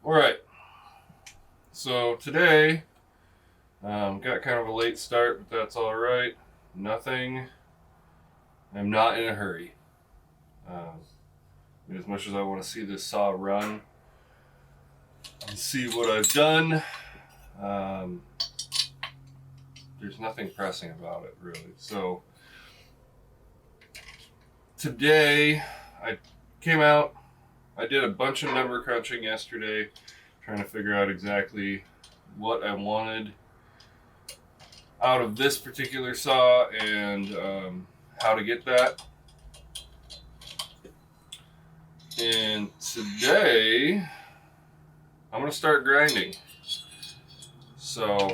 All right, so today got kind of a late start, but that's all right. I'm not in a hurry. As much as I want to see this saw run and see what I've done, there's nothing pressing about it really. So today I came out, I did a bunch of number crunching yesterday, trying to figure out exactly what I wanted out of this particular saw and how to get that. And today I'm going to start grinding. So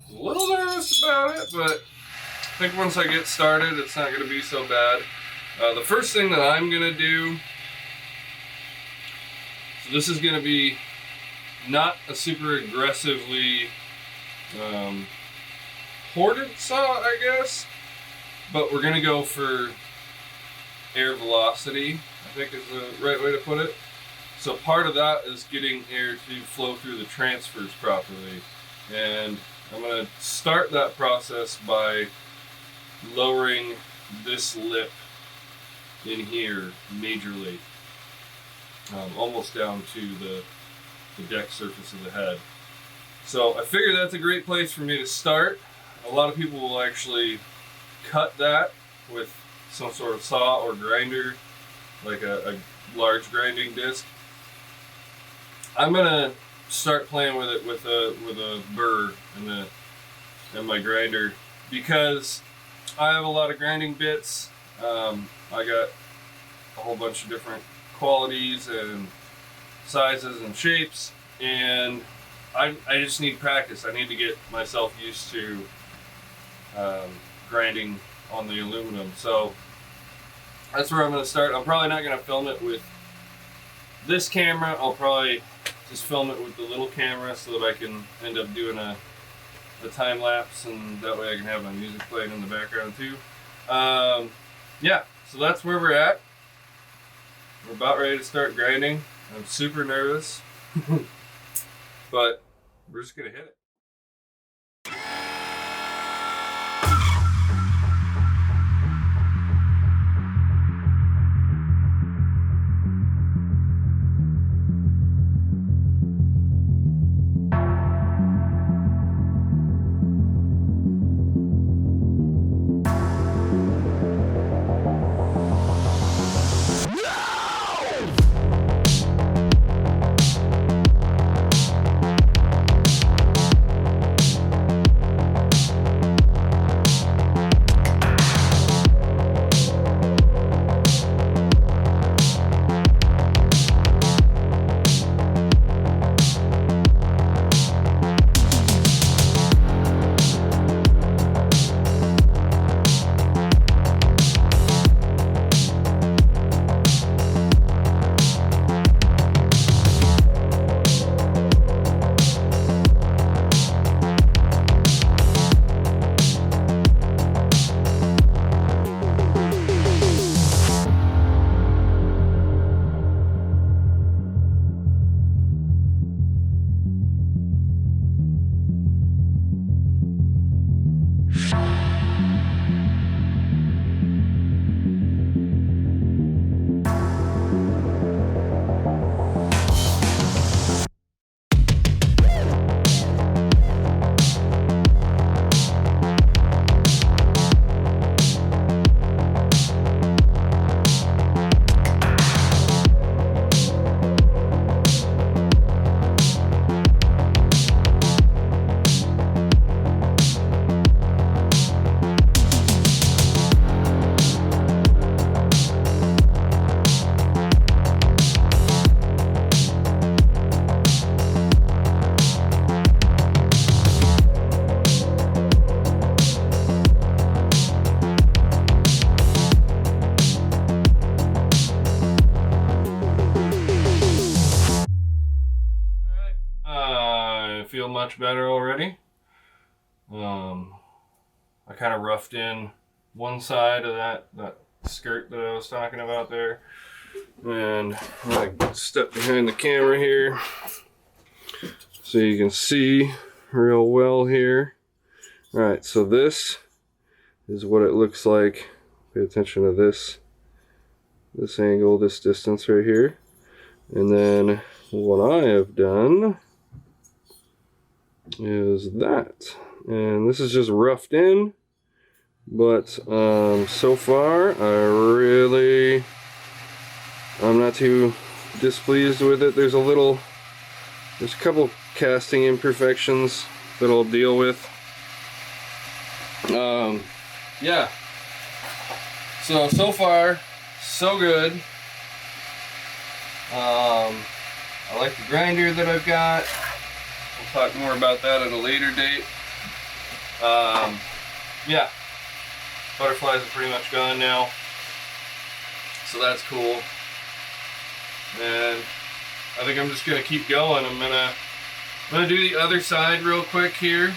a little nervous about it, but I think once I get started it's not going to be so bad. The first thing that I'm going to do, so this is going to be not a super aggressively ported saw, I guess, but we're going to go for air velocity, I think is the right way to put it. So part of that is getting air to flow through the transfers properly. And I'm going to start that process by lowering this lip in here majorly, almost down to the deck surface of the head. So I figure that's a great place for me to start. A lot of people will actually cut that with some sort of saw or grinder, like a large grinding disc. I'm gonna start playing with it with a burr and my grinder, because I have a lot of grinding bits. I got a whole bunch of different qualities and sizes and shapes, and I just need practice. I need to get myself used to grinding on the aluminum. So that's where I'm going to start. I'm probably not going to film it with this camera. I'll probably just film it with the little camera so that I can end up doing a time lapse, and that way I can have my music playing in the background too. Yeah, so that's where we're at. We're about ready to start grinding. I'm super nervous, but we're just going to hit it. Feel much better already. I kind of roughed in one side of that skirt that I was talking about there, and I'm gonna step behind the camera here so you can see real well here. All right, so this is what it looks like. Pay attention to this angle, this distance right here. And then what I have done is that. And this is just roughed in, but so far I'm not too displeased with it. There's a couple casting imperfections that I'll deal with. Yeah. So far, so good. I like the grinder that I've got. We'll talk more about that at a later date. Yeah. Butterflies are pretty much gone now. So that's cool. And I think I'm just gonna keep going. I'm gonna do the other side real quick here.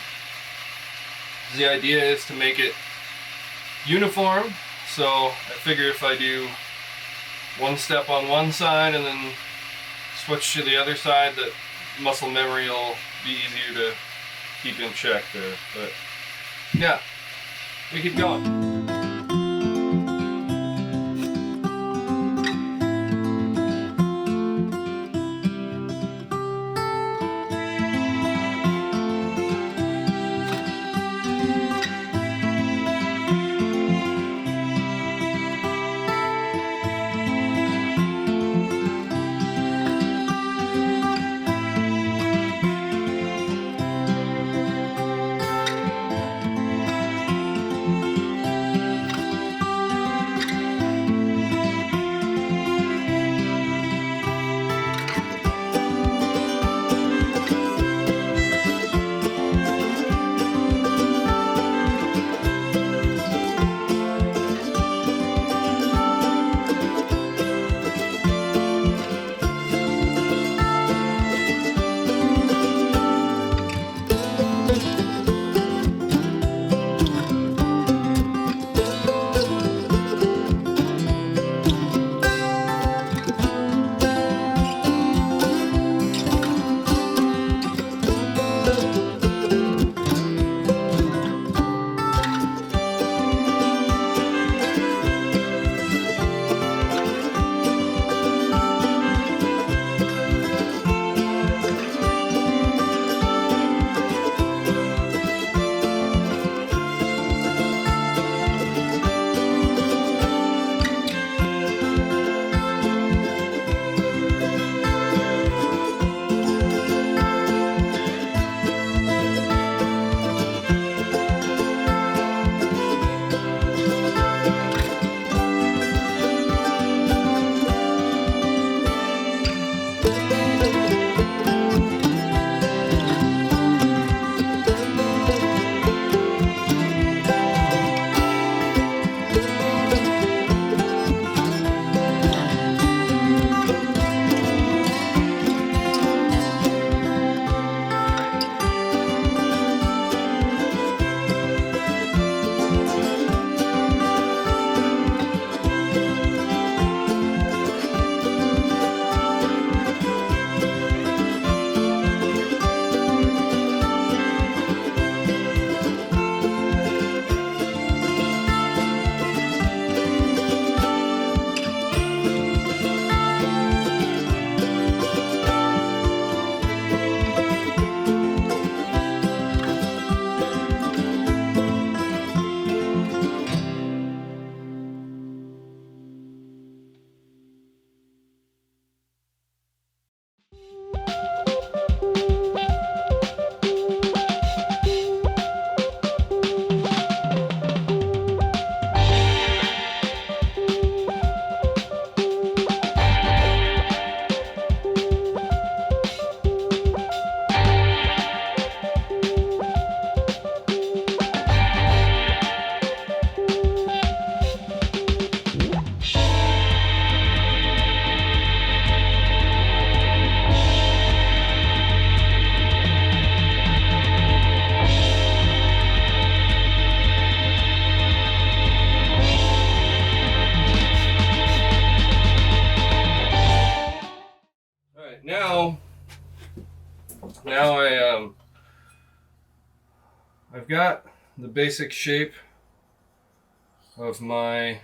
The idea is to make it uniform. So I figure if I do one step on one side and then switch to the other side, that muscle memory will be easier to keep in check there. But yeah, we keep going. now I've got the basic shape of my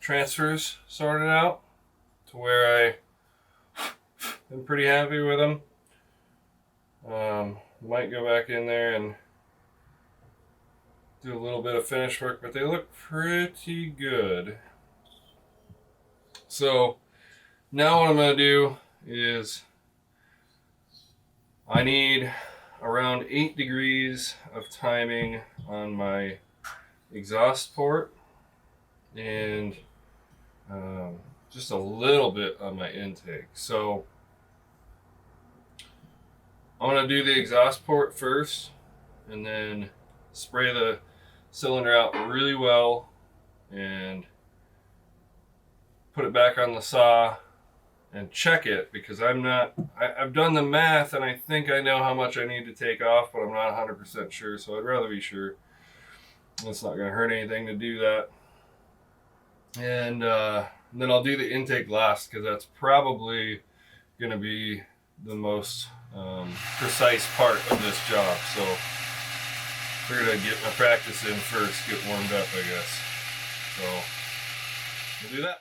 transfers sorted out to where I'm pretty happy with them. Might go back in there and do a little bit of finish work, but they look pretty good. So now what I'm going to do is I need around 8 degrees of timing on my exhaust port and just a little bit on my intake. So I'm going to do the exhaust port first and then spray the cylinder out really well and put it back on the saw and check it, because I've done the math and I think I know how much I need to take off, but I'm not 100% sure, so I'd rather be sure. It's not going to hurt anything to do that. And then I'll do the intake last, because that's probably going to be the most precise part of this job. So figured I'd get my practice in first, get warmed up, I guess. So we'll do that.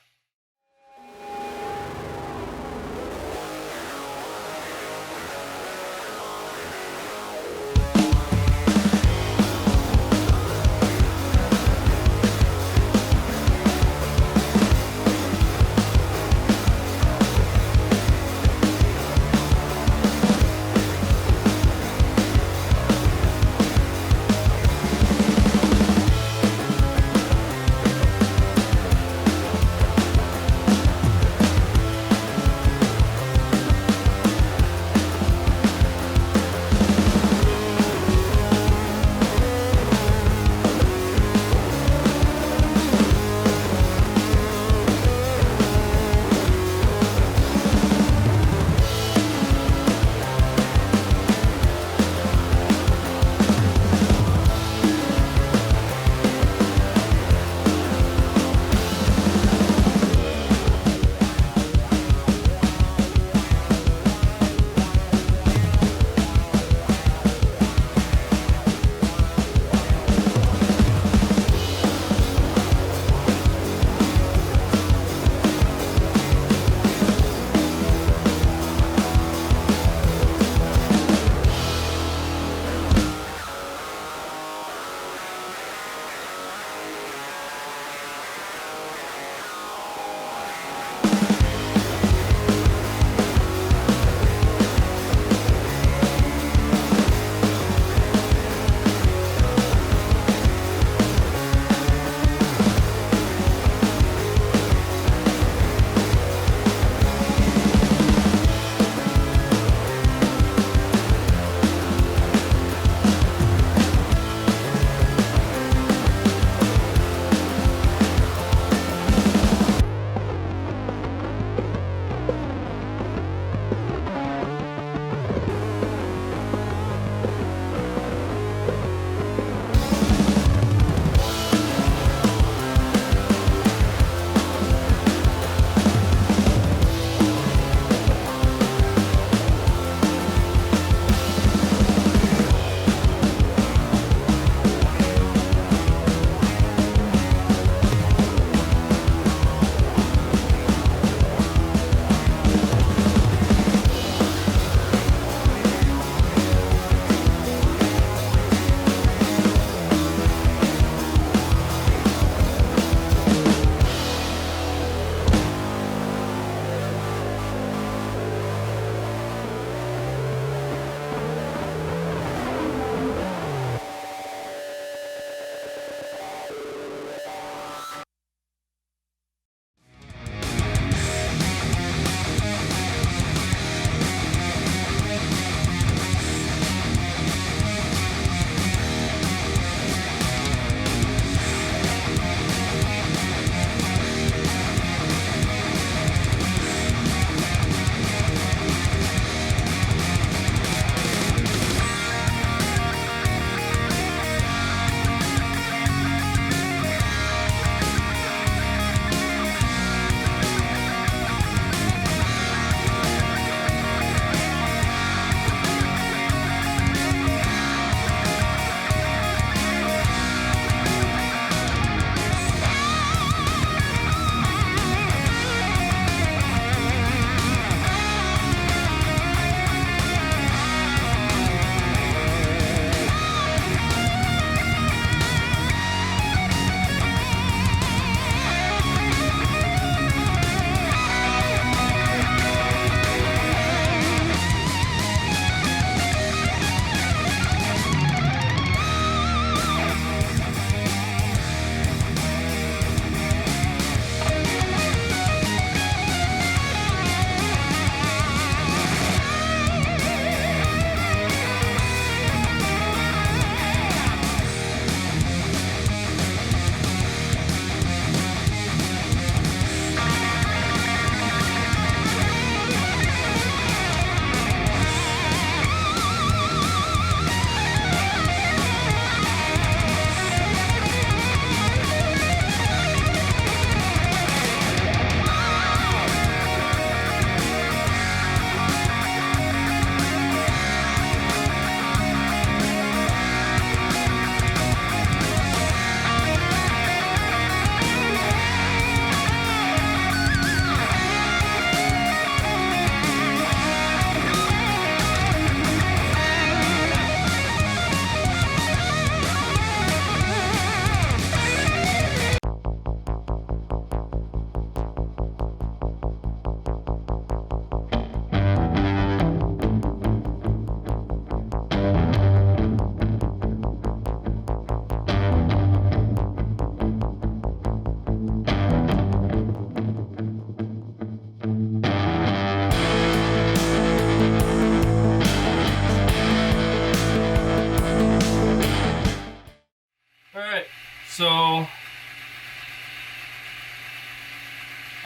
So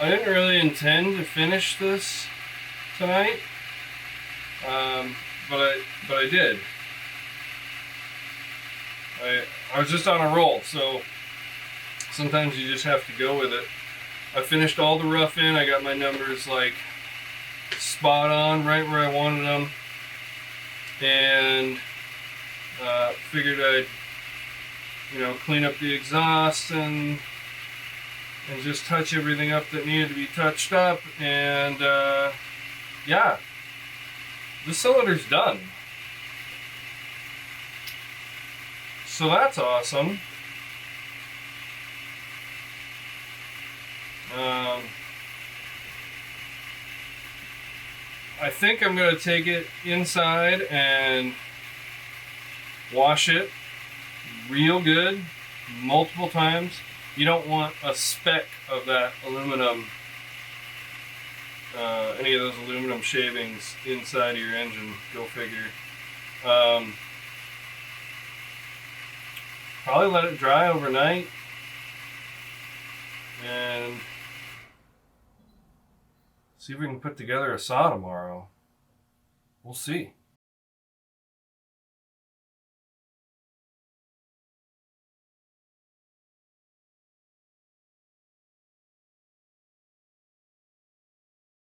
I didn't really intend to finish this tonight, but I did. I was just on a roll, so sometimes you just have to go with it. I finished all the rough in. I got my numbers like spot on, right where I wanted them, and figured I'd, clean up the exhaust and just touch everything up that needed to be touched up, and yeah, the cylinder's done. So that's awesome. I think I'm going to take it inside and wash it real good multiple times. You don't want a speck of that aluminum, any of those aluminum shavings inside of your engine. Go figure. Probably let it dry overnight and see if we can put together a saw tomorrow. We'll see.